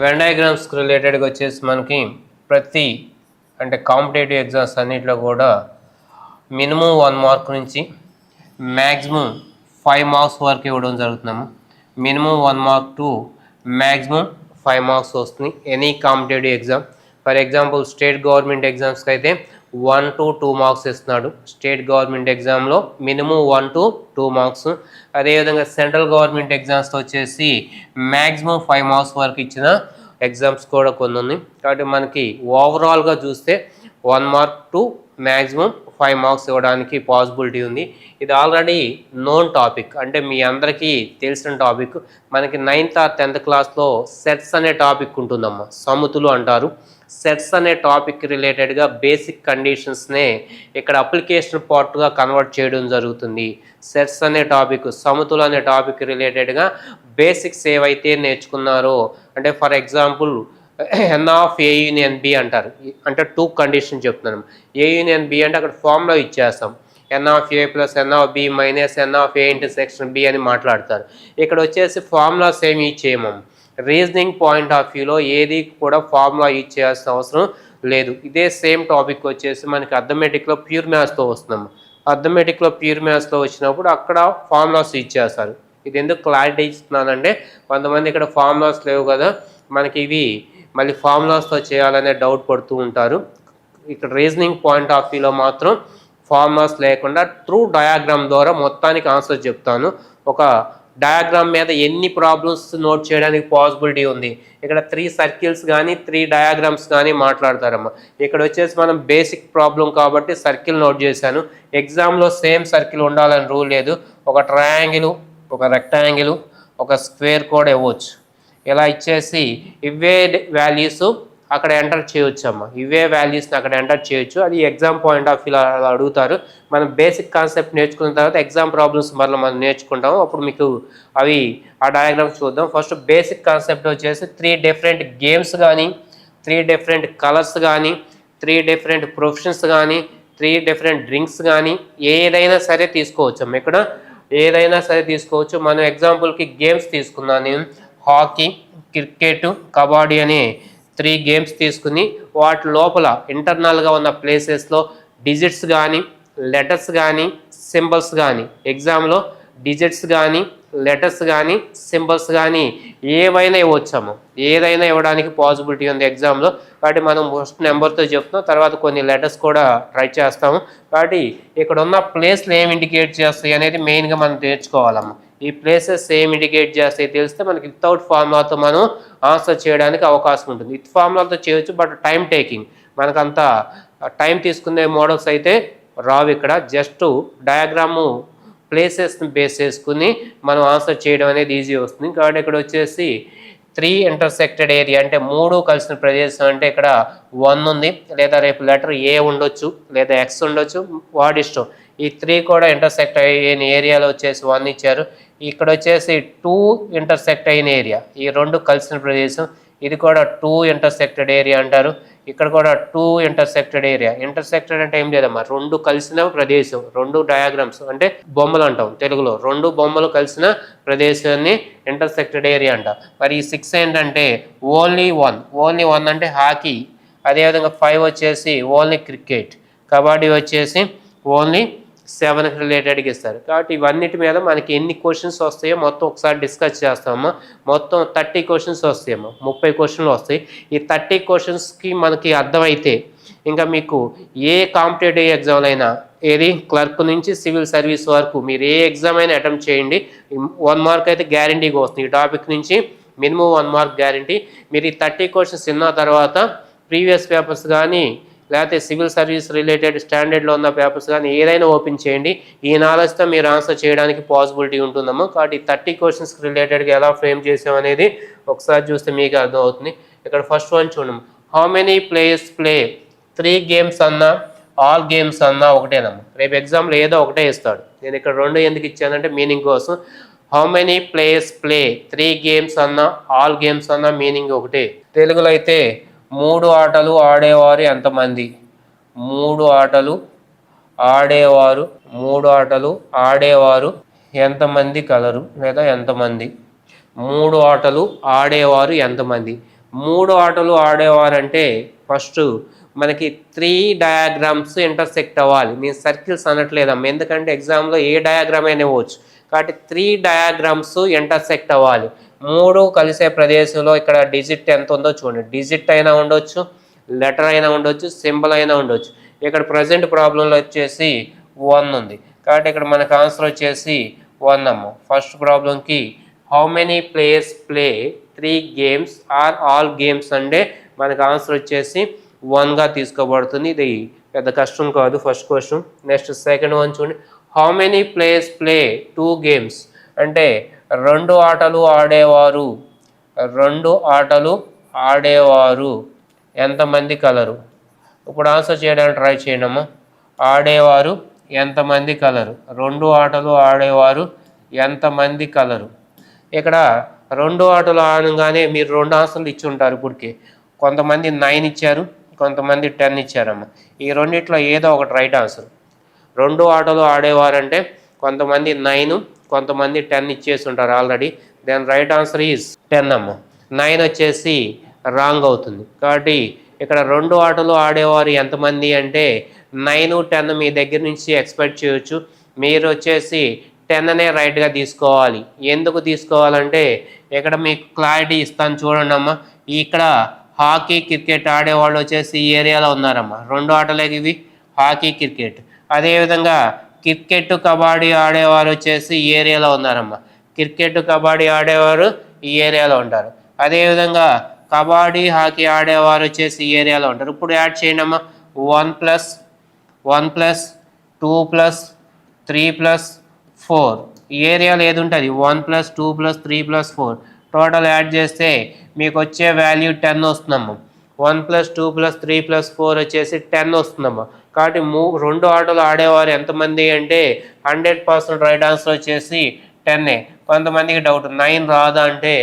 Venn diagrams రిలేటెడ్గా వచ్చేసి మనకి ప్రతి అంటే కాంపిటేటివ్ ఎగ్జామ్స్ అన్నింటిలో కూడా మినిమం 1 మార్క్ నుంచి మ్యాక్సిమం 5 మార్క్స్ వరకు ఇవ్వడం జరుగుతున్నాము. Minimum 1 mark to maximum 5 marks వస్తుంది any competitive exam. For example state government ఎగ్జామ్స్కి అయితే 1 to 2 మార్క్స్ ఇస్తున్నాడు. స్టేట్ గవర్నమెంట్ ఎగ్జామ్లో మినిమం 1 to 2 మార్క్స్. అదేవిధంగా సెంట్రల్ గవర్నమెంట్ ఎగ్జామ్స్తో వచ్చేసి మ్యాక్సిమం 5 మార్క్స్ వరకు ఇచ్చిన ఎగ్జామ్స్ కూడా కొన్ని ఉన్నాయి. కాబట్టి మనకి ఓవరాల్గా చూస్తే 1 మార్క్ టు మ్యాక్సిమం 5 మార్క్స్ ఇవ్వడానికి పాసిబిలిటీ ఉంది. ఇది ఆల్రెడీ నోన్ టాపిక్, అంటే మీ అందరికీ తెలిసిన టాపిక్. మనకి 9th or 10th క్లాస్లో సెట్స్ అనే టాపిక్ ఉంటుందమ్మా, సముతులు అంటారు. సెట్స్ అనే టాపిక్ రిలేటెడ్గా బేసిక్ కండిషన్స్నే ఇక్కడ అప్లికేషన్ పార్ట్గా కన్వర్ట్ చేయడం జరుగుతుంది. సెట్స్ అనే టాపిక్, సముతులు అనే టాపిక్ రిలేటెడ్గా బేసిక్స్ ఏవైతే నేర్చుకున్నారో, అంటే for example n of A union B అంటారు. అంటే 2 కండిషన్ చెప్తున్నాను. ఏ యూనియన్ బి అంటే అక్కడ ఫార్ములా ఇచ్చేస్తాం, n of A plus n of B minus n of A intersection B అని మాట్లాడతారు. ఇక్కడ వచ్చేసి ఫార్ములాస్ ఏమి ఇచ్చేయము. రీజనింగ్ పాయింట్ ఆఫ్ వ్యూలో ఏది కూడా ఫార్ములా యూజ్ చేయాల్సిన అవసరం లేదు. ఇదే సేమ్ టాపిక్ వచ్చేసి మనకి అర్థమెటిక్లో ప్యూర్ మ్యాథ్స్తో వస్తున్నాము. అర్థమెటిక్లో ప్యూర్ మ్యాథ్స్లో వచ్చినప్పుడు అక్కడ ఫార్ములాస్ యూజ్ చేస్తారు. ఇది ఎందుకు క్లారిటీ ఇస్తున్నానంటే కొంతమంది ఇక్కడ ఫార్ములాస్ లేవు కదా, మనకి ఇవి మళ్ళీ ఫార్ములాస్తో చేయాలనే డౌట్ పడుతూ ఉంటారు. ఇక్కడ రీజనింగ్ పాయింట్ ఆఫ్ వ్యూలో మాత్రం ఫార్ములాస్ లేకుండా త్రూ డయాగ్రామ్ ద్వారా మొత్తానికి ఆన్సర్ చెప్తాను. ఒక డయాగ్రామ్ మీద ఎన్ని ప్రాబ్లమ్స్ నోట్ చేయడానికి పాసిబిలిటీ ఉంది. ఇక్కడ 3 సర్కిల్స్ కానీ 3 డయాగ్రామ్స్ కానీ మాట్లాడతారమ్మా. ఇక్కడ వచ్చేసి మనం బేసిక్ ప్రాబ్లం కాబట్టి సర్కిల్ నోట్ చేశాను. ఎగ్జామ్లో సేమ్ సర్కిల్ ఉండాలని రూల్ లేదు. ఒక ట్రయాంగిల్, ఒక రెక్టాంగిల్, ఒక స్క్వేర్ కూడా ఇవ్వచ్చు. ఇలా ఇచ్చేసి ఇవే వాల్యూస్ అక్కడ ఎంటర్ చేయొచ్చు అమ్మ. ఇవే వాల్యూస్ని అక్కడ ఎంటర్ చేయొచ్చు. అది ఎగ్జామ్ పాయింట్ ఆఫ్ వ్యూలో అడుగుతారు. మనం బేసిక్ కాన్సెప్ట్ నేర్చుకున్న తర్వాత ఎగ్జామ్ ప్రాబ్లమ్స్ మళ్ళీ మనం నేర్చుకుంటాము. అప్పుడు మీకు అవి ఆ డయాగ్రామ్స్ చూద్దాం. ఫస్ట్ బేసిక్ కాన్సెప్ట్ వచ్చేసి 3 డిఫరెంట్ గేమ్స్ కానీ, 3 డిఫరెంట్ కలర్స్ కానీ, 3 డిఫరెంట్ ప్రొఫెషన్స్ కానీ, 3 డిఫరెంట్ డ్రింక్స్ కానీ ఏదైనా సరే తీసుకోవచ్చు అమ్మ. ఇక్కడ ఏదైనా సరే తీసుకోవచ్చు. మనం ఎగ్జాంపుల్కి గేమ్స్ తీసుకున్నాను నేను. హాకీ, క్రికెట్, కబడ్డీ అనే 3 గేమ్స్ తీసుకుని వాటి లోపల ఇంటర్నల్గా ఉన్న ప్లేసెస్లో డిజిట్స్ కానీ, లెటర్స్ కానీ, సింబల్స్ కానీ, ఎగ్జామ్లో డిజిట్స్ కానీ, లెటర్స్ కానీ, సింబల్స్ కానీ ఏవైనా ఇవ్వచ్చాము. ఏదైనా ఇవ్వడానికి పాసిబిలిటీ ఉంది ఎగ్జామ్లో. కాబట్టి మనం ఫస్ట్ నెంబర్తో చెప్తున్నాం, తర్వాత కొన్ని లెటర్స్ కూడా ట్రై చేస్తాము. కాబట్టి ఇక్కడ ఉన్న ప్లేస్లు ఏమి ఇండికేట్ చేస్తాయి అనేది మెయిన్గా మనం నేర్చుకోవాలమ్మా. ఈ ప్లేసెస్ ఏం ఇండికేట్ చేస్తాయి తెలిస్తే మనకి వితౌట్ ఫార్ములాతో మనం ఆన్సర్ చేయడానికి అవకాశం ఉంటుంది. విత్ ఫార్ములాతో చేయొచ్చు, బట్ టైం టేకింగ్, మనకంత టైం తీసుకునే మోడల్స్ అయితే రావు. ఇక్కడ జస్ట్ డయాగ్రాము ప్లేసెస్ని బేస్ చేసుకుని మనం ఆన్సర్ చేయడం అనేది ఈజీ వస్తుంది. కాబట్టి ఇక్కడ వచ్చేసి 3 ఇంటర్సెక్టెడ్ ఏరియా అంటే 3 కలిసిన ప్రదేశం అంటే ఇక్కడ 1 ఉంది, లేదా రేపు లెటర్ ఏ ఉండొచ్చు, లేదా ఎక్స్ ఉండొచ్చు, వాడి ఇష్టం. ఈ 3 కూడా ఇంటర్సెక్ట్ అయిన ఏరియాలో వచ్చేసి 1 ఇచ్చారు. ఇక్కడ వచ్చేసి 2 ఇంటర్సెక్ట్ అయిన ఏరియా, ఈ 2 కలిసిన ప్రదేశం, ఇది కూడా 2 ఇంటర్సెక్టెడ్ ఏరియా అంటారు. ఇక్కడ కూడా 2 ఇంటర్సెక్టెడ్ ఏరియా. ఇంటర్సెక్టెడ్ అంటే ఏం లేదమ్మా, 2 కలిసిన ప్రదేశం. 2 డయాగ్రామ్స్ అంటే బొమ్మలు అంటాం తెలుగులో. 2 బొమ్మలు కలిసిన ప్రదేశాన్ని ఇంటర్సెక్టెడ్ ఏరియా అంట. మరి ఈ 6 ఏంటంటే ఓన్లీ 1. ఓన్లీ 1 అంటే హాకీ. అదేవిధంగా 5 వచ్చేసి ఓన్లీ క్రికెట్. కబడ్డీ వచ్చేసి ఓన్లీ 7కి రిలేటెడ్గా ఇస్తారు. కాబట్టి ఇవన్నిటి మీద మనకి ఎన్ని క్వశ్చన్స్ వస్తాయో మొత్తం ఒకసారి డిస్కస్ చేస్తామమ్మా. మొత్తం 30 క్వశ్చన్స్ వస్తాయమ్మా, 30 క్వశ్చన్లు వస్తాయి. ఈ 30 క్వశ్చన్స్కి మనకి అర్థమైతే ఇంకా మీకు ఏ కాంపిటేటివ్ ఎగ్జామ్ అయినా, ఏది క్లర్క్ నుంచి సివిల్ సర్వీస్ వరకు మీరు ఏ ఎగ్జామ్ అయినా అటెంప్ట్ చేయండి, 1 మార్క్ అయితే గ్యారంటీగా వస్తుంది. ఈ టాపిక్ నుంచి మినిమం 1 మార్క్ గ్యారంటీ. మీరు ఈ 30 క్వశ్చన్స్ విన్న తర్వాత ప్రీవియస్ పేపర్స్ కానీ, లేకపోతే సివిల్ సర్వీస్ రిలేటెడ్ స్టాండర్డ్లో ఉన్న పేపర్స్ కానీ ఏదైనా ఓపెన్ చేయండి. ఈ నాలెడ్జ్తో మీరు ఆన్సర్ చేయడానికి పాసిబిలిటీ ఉంటుందమ్మా. కాబట్టి 30 క్వశ్చన్స్కి రిలేటెడ్గా ఎలా ఫ్రేమ్ చేసాం అనేది ఒకసారి చూస్తే మీకు అర్థమవుతుంది. ఇక్కడ ఫస్ట్ వన్ చూడము, how many players play 3 games అన్నా ఆల్ గేమ్స్ అన్నా ఒకటేనమ్మా. రేపు ఎగ్జామ్లో ఏదో ఒకటే ఇస్తాడు. నేను ఇక్కడ 2 ఎందుకు ఇచ్చానంటే మీనింగ్ కోసం. How many players play 3 games అన్నా ఆల్ గేమ్స్ అన్నా మీనింగ్ ఒకటే. తెలుగులో అయితే 3 ఆటలు ఆడేవారు ఎంతమంది? 3 ఆటలు ఆడేవారు, 3 ఆటలు ఆడేవారు ఎంతమంది కలరు, లేదా ఎంతమంది? 3 ఆటలు ఆడేవారు ఎంతమంది? 3 ఆటలు ఆడేవారంటే ఫస్ట్ మనకి 3 డయాగ్రామ్స్ ఇంటర్సెక్ట్ అవ్వాలి. నేను సర్కిల్స్ అనట్లేదమ్మా, ఎందుకంటే ఎగ్జామ్లో ఏ డయాగ్రామ్ అయినా ఇవ్వచ్చు. కాబట్టి 3 డయాగ్రామ్స్ ఇంటర్సెక్ట్ అవ్వాలి. 3 కలిసే ప్రదేశంలో ఇక్కడ డిజిట్ ఎంత ఉందో చూడండి. డిజిట్ అయినా ఉండొచ్చు, లెటర్ అయినా ఉండొచ్చు, సింబల్ అయినా ఉండొచ్చు. ఇక్కడ ప్రజెంట్ ప్రాబ్లంలో వచ్చేసి 1 ఉంది. కాబట్టి ఇక్కడ మనకు ఆన్సర్ వచ్చేసి 1 అమ్మ. ఫస్ట్ ప్రాబ్లంకి how many players play 3 games or all games అంటే మనకు ఆన్సర్ వచ్చేసి 1గా తీసుకోబడుతుంది. ఇది పెద్ద కష్టం కాదు first question. Next second one చూడండి. How many players play 2 games అంటే 2 ఆటలు ఆడేవారు. 2 ఆటలు ఆడేవారు ఎంతమంది కలరు? ఇప్పుడు ఆన్సర్ చేయడానికి ట్రై చేయడమ్మా. ఆడేవారు ఎంతమంది కలరు? 2 ఆటలు ఆడేవారు ఎంతమంది కలరు? ఇక్కడ 2 ఆటలు ఆడగానే మీరు 2 ఆన్సర్లు ఇచ్చి ఉంటారు. ఇప్పటికి కొంతమంది 9 ఇచ్చారు, కొంతమంది 10 ఇచ్చారమ్మా. ఈ రెండిట్లో ఏదో ఒకటి రైట్ ఆన్సర్. 2 ఆటలు ఆడేవారంటే కొంతమంది 9, కొంతమంది 10 ఇచ్చేసి ఉంటారు already. Then right answer is 10 అమ్మ. 9 వచ్చేసి రాంగ్ అవుతుంది. కాబట్టి ఇక్కడ 2 ఆటలు ఆడేవారు ఎంతమంది అంటే 9, 10 మీ దగ్గర నుంచి ఎక్స్పెక్ట్ చేయొచ్చు. మీరు వచ్చేసి 10 అనే రైట్గా తీసుకోవాలి. ఎందుకు తీసుకోవాలంటే ఇక్కడ మీకు క్లారిటీ ఇస్తాను చూడండి అమ్మ. ఇక్కడ హాకీ, క్రికెట్ ఆడేవాళ్ళు వచ్చేసి ఈ ఏరియాలో ఉన్నారమ్మా. 2 ఆటలే ఇవి, హాకీ, క్రికెట్. అదేవిధంగా క్రికెట్, కబడ్డీ ఆడేవారు వచ్చేసి ఈ ఏరియాలో ఉన్నారమ్మా. క్రికెట్, కబడ్డీ ఆడేవారు ఈ ఏరియాలో ఉంటారు. అదేవిధంగా కబడ్డీ, హాకీ ఆడేవారు వచ్చేసి ఈ ఏరియాలో ఉంటారు. ఇప్పుడు యాడ్ చేయండి అమ్మా. 1 + 2 + 3 + 4 ఈ ఏరియాలో ఏది ఉంటుంది? 1 + 2 + 3 + 4 టోటల్ యాడ్ చేస్తే మీకు వచ్చే వాల్యూ 10 వస్తుందమ్మా. 1 + 2 + 3 + 4 వచ్చేసి 10 వస్తుందమ్మా. కాబట్టి 2 ఆటలు ఆడేవారు ఎంతమంది అంటే 100% రైట్ ఆన్సర్ వచ్చేసి 10. కొంతమందికి డౌట్ 9 రాదా అంటే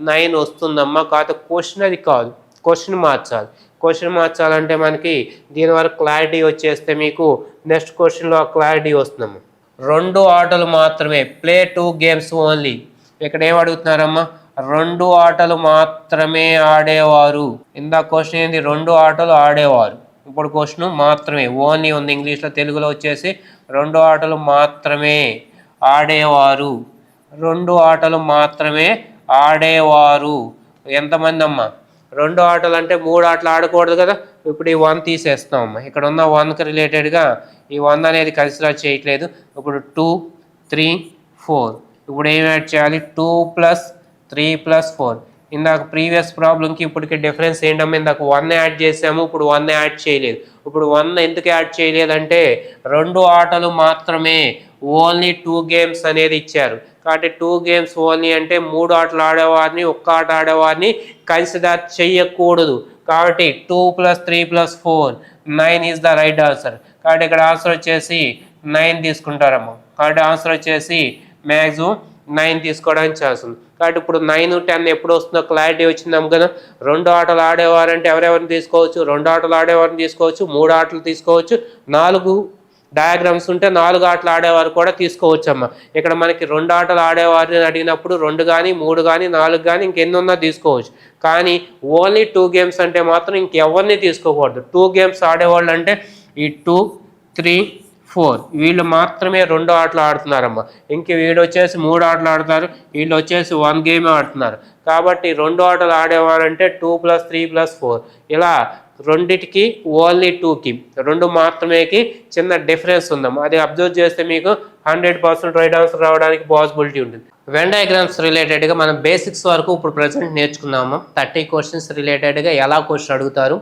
9 వస్తుందమ్మా. కాకపోతే క్వశ్చన్ అది కాదు, క్వశ్చన్ మార్చాలి. క్వశ్చన్ మార్చాలంటే మనకి దీని వరకు క్లారిటీ వచ్చేస్తే మీకు నెక్స్ట్ క్వశ్చన్లో క్లారిటీ వస్తుందమ్మా. 2 ఆటలు మాత్రమే, ప్లే 2 గేమ్స్ ఓన్లీ. ఇక్కడ ఏం అడుగుతున్నారమ్మా? 2 ఆటలు మాత్రమే ఆడేవారు. ఇందా క్వశ్చన్ ఏంది? 2 ఆటలు ఆడేవారు. ఇప్పుడు క్వశ్చన్ మాత్రమే, ఓన్లీ ఉంది ఇంగ్లీష్లో. తెలుగులో వచ్చేసి 2 ఆటలు మాత్రమే ఆడేవారు. 2 ఆటలు మాత్రమే ఆడేవారు ఎంతమంది అమ్మా? 2 ఆటలు అంటే 3 ఆటలు ఆడకూడదు కదా. ఇప్పుడు ఈ 1 తీసేస్తాం అమ్మా. ఇక్కడ ఉన్న 1కి రిలేటెడ్గా ఈ 1 అనేది కన్సిడర్ చేయట్లేదు. ఇప్పుడు 2, 3, 4. ఇప్పుడు ఏం యాడ్ చేయాలి? 2 + 3 + 4. ఇందాక ప్రీవియస్ ప్రాబ్లంకి ఇప్పటికి డిఫరెన్స్ ఏంటమ్మా? ఇందాక 1 యాడ్ చేసాము, ఇప్పుడు 1 యాడ్ చేయలేదు. ఇప్పుడు 1 ఎందుకు యాడ్ చేయలేదంటే 2 ఆటలు మాత్రమే, ఓన్లీ 2 గేమ్స్ అనేది ఇచ్చారు. కాబట్టి 2 గేమ్స్ ఓన్లీ అంటే 3 ఆటలు ఆడేవారిని, 1 ఆట ఆడేవారిని కన్సిడర్ చేయకూడదు. కాబట్టి 2 + 3 + 4 9 ఈజ్ ద రైట్ ఆన్సర్. కాబట్టి ఇక్కడ ఆన్సర్ వచ్చేసి 9 తీసుకుంటారమ్మా. కాబట్టి ఆన్సర్ వచ్చేసి మ్యాక్సిమం 9 తీసుకోవడానికి ఛాన్స్ ఉంది. కాబట్టి ఇప్పుడు 9, 10 ఎప్పుడు వస్తుందో క్లారిటీ వచ్చిందాం కదా. 2 ఆటలు ఆడేవారంటే ఎవరెవరిని తీసుకోవచ్చు? 2 ఆటలు ఆడేవారిని తీసుకోవచ్చు, 3 ఆటలు తీసుకోవచ్చు, 4 డయాగ్రామ్స్ ఉంటే 4 ఆటలు ఆడేవారు కూడా తీసుకోవచ్చు అమ్మ. ఇక్కడ మనకి 2 ఆటలు ఆడేవారిని అడిగినప్పుడు 2 కానీ 3 కానీ 4 కానీ ఇంకెన్ని ఉన్నా తీసుకోవచ్చు. కానీ ఓన్లీ 2 గేమ్స్ అంటే మాత్రం ఇంకెవరిని తీసుకోకూడదు. 2 గేమ్స్ ఆడేవాళ్ళు అంటే ఈ 2, 3, 4 వీళ్ళు మాత్రమే 2 ఆటలు ఆడుతున్నారమ్మా. ఇంక వీళ్ళు వచ్చేసి 3 ఆటలు ఆడతారు, వీళ్ళు వచ్చేసి 1 గేమే ఆడుతున్నారు. కాబట్టి 2 ఆటలు ఆడేవారంటే 2 + 3 + 4 ఇలా రెండిటికి ఓన్లీ 2కి 2 మాత్రమేకి చిన్న డిఫరెన్స్ ఉందమ్మా. అది అబ్జర్వ్ చేస్తే మీకు 100% రైట్ ఆన్సర్ రావడానికి పాసిబిలిటీ ఉంటుంది. వెన్ డయాగ్రామ్స్ రిలేటెడ్గా మనం బేసిక్స్ వరకు ఇప్పుడు ప్రజెంట్ నేర్చుకున్నాము. 30 క్వశ్చన్స్ రిలేటెడ్గా ఎలా క్వశ్చన్ అడుగుతారు,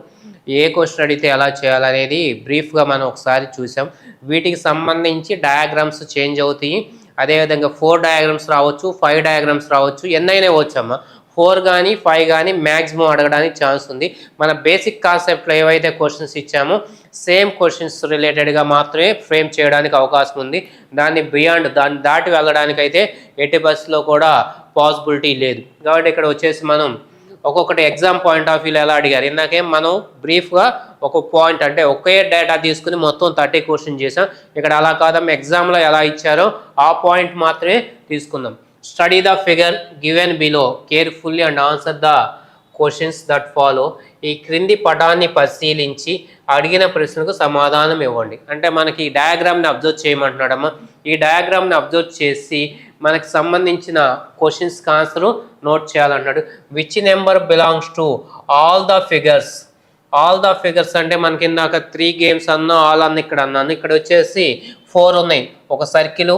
ఏ క్వశ్చన్ అడిగితే ఎలా చేయాలనేది బ్రీఫ్గా మనం ఒకసారి చూసాం. వీటికి సంబంధించి డయాగ్రామ్స్ చేంజ్ అవుతాయి. అదేవిధంగా 4 డయాగ్రామ్స్ రావచ్చు, 5 డయాగ్రామ్స్ రావచ్చు, ఎన్నైనా వచ్చమ్మా. 4 కానీ 5 కానీ మ్యాక్సిమం అడగడానికి ఛాన్స్ ఉంది. మన బేసిక్ కాన్సెప్ట్లో ఏవైతే క్వశ్చన్స్ ఇచ్చామో సేమ్ క్వశ్చన్స్ రిలేటెడ్గా మాత్రమే ఫ్రేమ్ చేయడానికి అవకాశం ఉంది. దాన్ని బియాండ్, దాన్ని దాటి వెళ్ళడానికైతే ఎట్టి బస్సులో కూడా పాసిబిలిటీ లేదు. కాబట్టి ఇక్కడ వచ్చేసి మనం ఒక్కొక్కటి ఎగ్జామ్ పాయింట్ ఆఫ్ వ్యూలో ఎలా అడిగారు, ఇందాకేం మనం బ్రీఫ్గా ఒక పాయింట్ అంటే ఒకే డేటా తీసుకుని మొత్తం 30 క్వశ్చన్ చేసాం. ఇక్కడ అలా కాదమ్మా, ఎగ్జామ్లో ఎలా ఇచ్చారో ఆ పాయింట్ మాత్రమే తీసుకుందాం. Study the figure given below carefully and answer the questions that follow. ఈ క్రింది పటాన్ని పరిశీలించి అడిగిన ప్రశ్నకు సమాధానం ఇవ్వండి. అంటే మనకి ఈ డయాగ్రామ్ని అబ్జర్వ్ చేయమంటున్నాడమ్మా. ఈ డయాగ్రామ్ని అబ్జర్వ్ చేసి మనకి సంబంధించిన క్వశ్చన్స్కి ఆన్సర్ నోట్ చేయాలన్నాడు. Which number belongs to all the figures. All the figures అంటే మనకి ఇందాక 3 గేమ్స్ అన్నా ఆల్ అన్న ఇక్కడ అన్నాను. ఇక్కడ వచ్చేసి 4 ఉన్నాయి. ఒక సర్కిల్,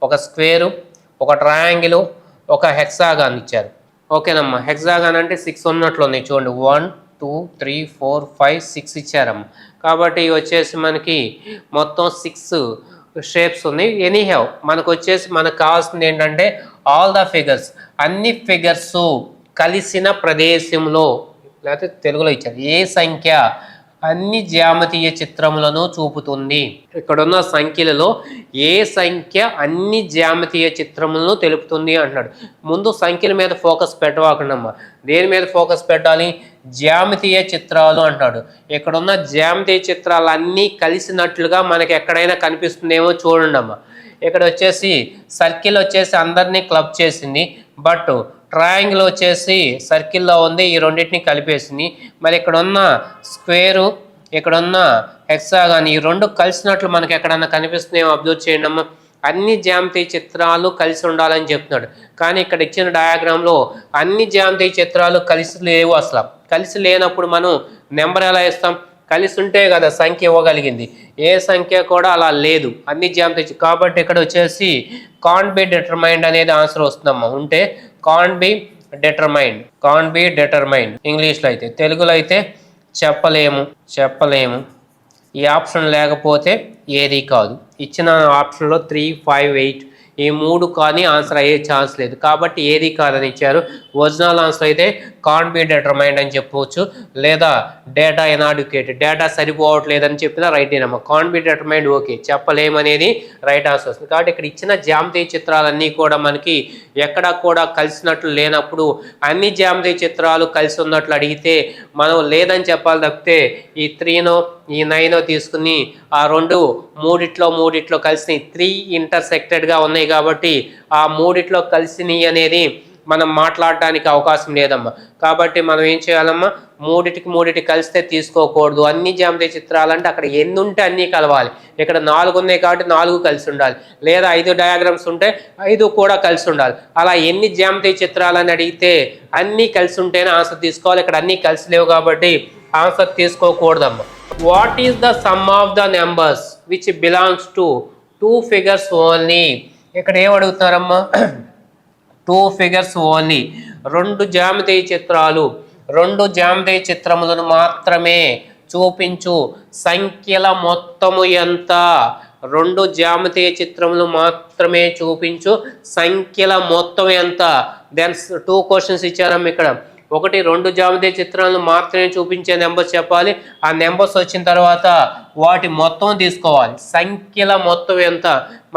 ఒక స్క్వేరు, ఒక ట్రయాంగిల్, ఒక హెక్సాగాన్ ఇచ్చారు. ఓకేనమ్మా. హెక్సాగాన్ అంటే 6 ఉన్నట్లు ఉన్నాయి చూడండి. 1 2 3 4 5 6 ఇచ్చారమ్మా. కాబట్టి వచ్చేసి మనకి మొత్తం 6 షేప్స్ ఉన్నాయి. ఎనీ హ్యావ్ మనకు వచ్చేసి మనకు కావాల్సింది ఏంటంటే ఆల్ ద ఫిగర్స్, అన్ని ఫిగర్స్ కలిసిన ప్రదేశంలో, లేకపోతే తెలుగులో ఇచ్చారు, ఏ సంఖ్య అన్ని జ్యామితీయ చిత్రములను చూపుతుంది. ఇక్కడున్న సంఖ్యలలో ఏ సంఖ్య అన్ని జ్యామితీయ చిత్రములను తెలుపుతుంది అంటున్నాడు. ముందు సంఖ్యల మీద ఫోకస్ పెట్టవాకండమ్మా. దేని మీద ఫోకస్ పెట్టాలి? జ్యామితీయ చిత్రాలు అంటాడు. ఇక్కడున్న జ్యామితీయ చిత్రాలు అన్నీ కలిసినట్లుగా మనకి ఎక్కడైనా కనిపిస్తుందేమో చూడండి అమ్మా. ఇక్కడ వచ్చేసి సర్కిల్ వచ్చేసి అందరినీ క్లబ్ చేసింది, బట్ ట్రయాంగిల్ వచ్చేసి సర్కిల్లో ఉంది, ఈ రెండింటిని కలిపేసింది. మరి ఇక్కడ ఉన్న స్క్వేరు, ఇక్కడ ఉన్న హెక్సాగాన్, ఈ రెండు కలిసినట్లు మనకి ఎక్కడన్నా కనిపిస్తుందేమో అబ్జర్వ్ చేయండి అమ్మా. అన్ని జ్యామితీయ చిత్రాలు కలిసి ఉండాలని చెప్తున్నాడు. కానీ ఇక్కడ ఇచ్చిన డయాగ్రామ్లో అన్ని జ్యామితీయ చిత్రాలు కలిసి లేవు. అసలు కలిసి లేనప్పుడు మనం నెంబర్ ఎలా ఇస్తాం? కలిసి ఉంటే కదా సంఖ్య ఇవ్వగలిగింది. ఏ సంఖ్య కూడా అలా లేదు, అన్ని జ్యామితీయ. కాబట్టి ఇక్కడ వచ్చేసి కాంట్ బి డిటర్మైన్డ్ అనేది ఆన్సర్ వస్తుందమ్మా. ఉంటే can't be determined, can't be determined ఇంగ్లీష్లో అయితే. తెలుగులో అయితే చెప్పలేము. ఈ ఆప్షన్ లేకపోతే ఏది కాదు. ఇచ్చిన ఆప్షన్లో 3, 5, 8 ఈ 3 కానీ ఆన్సర్ అయ్యే ఛాన్స్ లేదు. కాబట్టి ఏది కాదని ఇచ్చారు. ఒరిజినల్ ఆన్సర్ అయితే కాంట్ బి డిటర్మైన్డ్ అని చెప్పవచ్చు, లేదా డేటా ఇనాడిక్వేట్, డేటా సరిపోవట్లేదని చెప్పినా రైట్ ఏనమ్మా. కాంట్ బి డిటర్మైన్డ్ ఓకే, చెప్పలేమనేది రైట్ ఆన్సర్ వస్తుంది. కాబట్టి ఇక్కడ ఇచ్చిన జ్యామితీయ చిత్రాలన్నీ కూడా మనకి ఎక్కడా కూడా కలిసినట్లు లేనప్పుడు అన్ని జ్యామితీయ చిత్రాలు కలిసి ఉన్నట్లు అడిగితే మనం లేదని చెప్పాలి తప్పితే ఈ 3నో ఈ 9 తీసుకుని ఆ మూడిట్లో కలిసి 3 ఇంటర్సెక్టెడ్గా ఉన్నాయి కాబట్టి ఆ మూడిట్లో కలిసినవి అనేది మనం మాట్లాడడానికి అవకాశం లేదమ్మా. కాబట్టి మనం ఏం చేయాలమ్మా? మూడిటికి కలిస్తే తీసుకోకూడదు. అన్ని జ్యామితీయ చిత్రాలంటే అక్కడ ఎన్ని ఉంటే అన్నీ కలవాలి. ఇక్కడ 4 ఉన్నాయి కాబట్టి 4 కలిసి ఉండాలి, లేదా 5 డయాగ్రామ్స్ ఉంటే 5 కూడా కలిసి ఉండాలి. అలా ఎన్ని జ్యామితీయ చిత్రాలని అడిగితే అన్నీ కలిసి ఉంటేనే ఆన్సర్ తీసుకోవాలి. ఇక్కడ అన్నీ కలిసి లేవు కాబట్టి ఆన్సర్ తీసుకోకూడదమ్మా. What is the sum of the numbers which belongs to 2 figures only? ఇక్కడ ఏం అడుగుతున్నారమ్మా? 2 ఫిగర్స్ ఓన్లీ, 2 జ్యామితీయ చిత్రాలు, 2 జ్యామితీయ చిత్రములను మాత్రమే చూపించు సంఖ్యల మొత్తము ఎంత? 2 జ్యామితీయ చిత్రములు మాత్రమే చూపించు సంఖ్యల మొత్తం ఎంత? దెన్ 2 క్వశ్చన్స్ ఇచ్చారమ్మ ఇక్కడ. ఒకటి 2 జ్యామితీయ చిత్రాలను మాత్రమే చూపించే నెంబర్స్ చెప్పాలి. ఆ నెంబర్స్ వచ్చిన తర్వాత వాటి మొత్తం తీసుకోవాలి. సంఖ్యల మొత్తం ఎంత?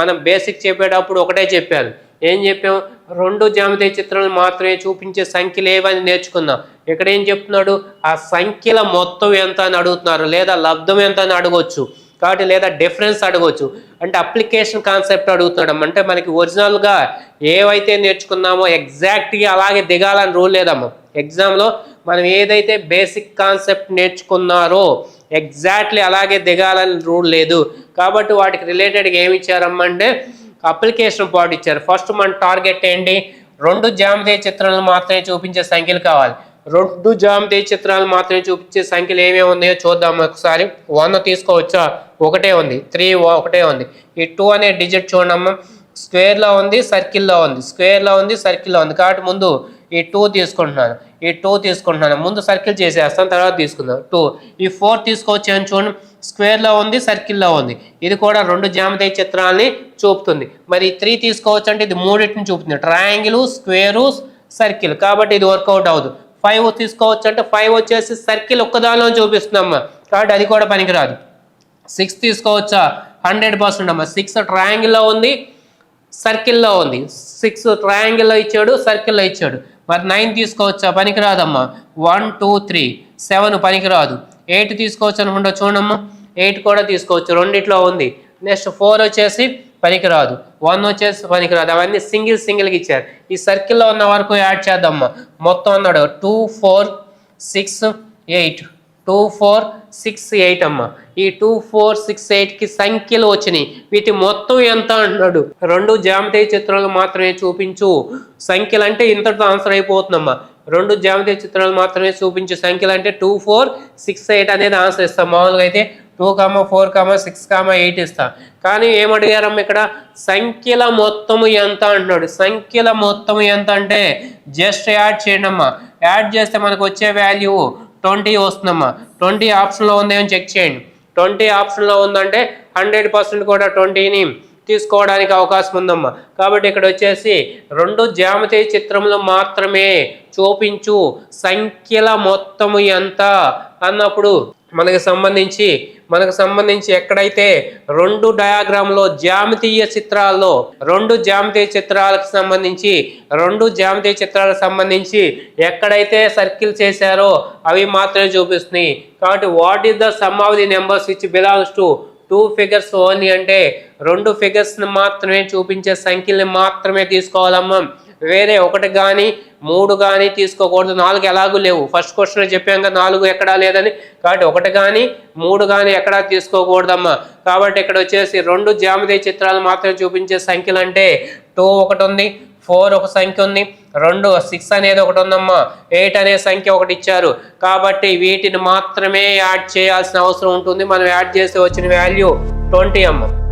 మనం బేసిక్ చెప్పేటప్పుడు ఒకటే చెప్పాను. ఏం చెప్పాం? 2 జ్యామితీయ చిత్రాలను మాత్రమే చూపించే సంఖ్యలు ఏవని నేర్చుకుందాం. ఇక్కడ ఏం చెప్తున్నాడు? ఆ సంఖ్యల మొత్తం ఎంత అని అడుగుతున్నారు, లేదా లబ్ధం ఎంత అని అడగవచ్చు. కాబట్టి లేదా డిఫరెన్స్ అడగవచ్చు. అంటే అప్లికేషన్ కాన్సెప్ట్ అడుగుతున్నాం. అంటే మనకి ఒరిజినల్గా ఏవైతే నేర్చుకున్నామో ఎగ్జాక్ట్గా అలాగే దిగాలని రూల్ లేదమ్మా. ఎగ్జామ్లో మనం ఏదైతే బేసిక్ కాన్సెప్ట్ నేర్చుకున్నారో ఎగ్జాక్ట్లీ అలాగే దిగాలని రూల్ లేదు. కాబట్టి వాటికి రిలేటెడ్గా ఏమి ఇచ్చారమ్మా అంటే అప్లికేషన్ పార్ట్ ఇచ్చారు. ఫస్ట్ మన టార్గెట్ ఏంటి? 2 జ్యామితీయ చిత్రాలను మాత్రమే చూపించే సంఖ్యలు కావాలి. 2 జ్యామితీయ చిత్రాలు మాత్రమే చూపించే సంఖ్యలు ఏమేమి ఉన్నాయో చూద్దాం ఒకసారి. 1 తీసుకోవచ్చా? ఒకటే ఉంది. 3 ఒకటే ఉంది. ఈ 2 అనే డిజిట్ చూడమ్మా. స్క్వేర్లో ఉంది, సర్కిల్లో ఉంది, స్క్వేర్లో ఉంది, సర్కిల్లో ఉంది. కాబట్టి ముందు ఈ 2 తీసుకుంటున్నాను. ముందు సర్కిల్ చేసేస్తాను, తర్వాత తీసుకుందాం 2. ఈ 4 తీసుకోవచ్చు అని చూడండి. స్క్వేర్లో ఉంది, సర్కిల్లో ఉంది. ఇది కూడా 2 జ్యామితీయ చిత్రాలని చూపుతుంది. మరి 3 తీసుకోవచ్చు అంటే ఇది మూడింటిని చూపుతుంది. Triangle, square, circle. కాబట్టి ఇది వర్కౌట్ అవ్వదు. 5 తీసుకోవచ్చు అంటే 5 వచ్చేసి సర్కిల్ ఒక్కదానిలో చూపిస్తుందమ్మా, కాబట్టి అది కూడా పనికిరాదు. 6 తీసుకోవచ్చా? 100% అమ్మా. 6 ట్రయాంగిల్లో ఉంది, సర్కిల్లో ఉంది. 6 ట్రయాంగిల్లో ఇచ్చాడు, సర్కిల్లో ఇచ్చాడు. మరి 9 తీసుకోవచ్చా? పనికిరాదమ్మా. 1 2 3 7 పనికిరాదు. 8 తీసుకోవచ్చు అనుకుంటా చూడమ్మా. 8 కూడా తీసుకోవచ్చు, రెండిట్లో ఉంది. నెక్స్ట్ 4 వచ్చేసి పనికిరాదు. 1 వచ్చేసి పనికిరాదు, అవన్నీ సింగిల్గా ఇచ్చారు. ఈ సర్కిల్లో ఉన్న వరకు యాడ్ చేద్దామా. మొత్తం అన్నాడు 2 4 6 8 2 4 6 8 అమ్మ. ఈ 2 4 6 8కి సంఖ్యలు వచ్చినాయి. వీటి మొత్తం ఎంత అంటున్నాడు. 2 జ్యామితీయ చిత్రాలు మాత్రమే చూపించు సంఖ్యలు అంటే ఇంతటితో ఆన్సర్ అయిపోతుందమ్మా. 2 జ్యామితీయ చిత్రాలు మాత్రమే చూపించు సంఖ్యలు అంటే 2 4 6 8 అనేది ఆన్సర్ ఇస్తాం. మామూలుగా అయితే 2, 4, 6, 8 ఇస్తా. కానీ ఏమడిగారమ్మ ఇక్కడ సంఖ్యల మొత్తము ఎంత అంటున్నాడు. సంఖ్యల మొత్తము ఎంత అంటే జస్ట్ యాడ్ చేయండి అమ్మా. యాడ్ చేస్తే మనకు వచ్చే వాల్యూ 20 వస్తుందమ్మా. 20 ఆప్షన్లో ఉందేమో చెక్ చేయండి. 20 ఆప్షన్లో ఉందంటే 100% కూడా 20ని తీసుకోవడానికి అవకాశం ఉందమ్మా. కాబట్టి ఇక్కడ వచ్చేసి 2 జ్యామితీయ చిత్రములు మాత్రమే చూపించు సంఖ్యల మొత్తము ఎంత అన్నప్పుడు మనకు సంబంధించి ఎక్కడైతే 2 డయాగ్రామ్లో జ్యామితీయ చిత్రాల్లో 2 జ్యామితీయ చిత్రాలకు సంబంధించి ఎక్కడైతే సర్కిల్ చేశారో అవి మాత్రమే చూపిస్తున్నాయి. కాబట్టి what is the sum of the numbers which belongs to 2 figures only అంటే 2 ఫిగర్స్ని మాత్రమే చూపించే సంఖ్యల్ని మాత్రమే తీసుకోవాలమ్మా. వేరే 1 కానీ 3 కానీ తీసుకోకూడదు. 4 ఎలాగూ లేవు. ఫస్ట్ క్వశ్చన్ చెప్పాం కదా 4 ఎక్కడా లేదని. కాబట్టి 1 కానీ 3 కానీ ఎక్కడా తీసుకోకూడదమ్మా. కాబట్టి ఇక్కడ వచ్చేసి 2 జ్యామితీయ చిత్రాలు మాత్రమే చూపించే సంఖ్యలు అంటే 2 ఒకటి ఉంది, 4 ఒక సంఖ్య ఉంది, 2 6 అనేది ఒకటి ఉందమ్మా, 8 అనే సంఖ్య ఒకటి ఇచ్చారు. కాబట్టి వీటిని మాత్రమే యాడ్ చేయాల్సిన అవసరం ఉంటుంది. మనం యాడ్ చేస్తే వచ్చిన వాల్యూ 20 అమ్మ.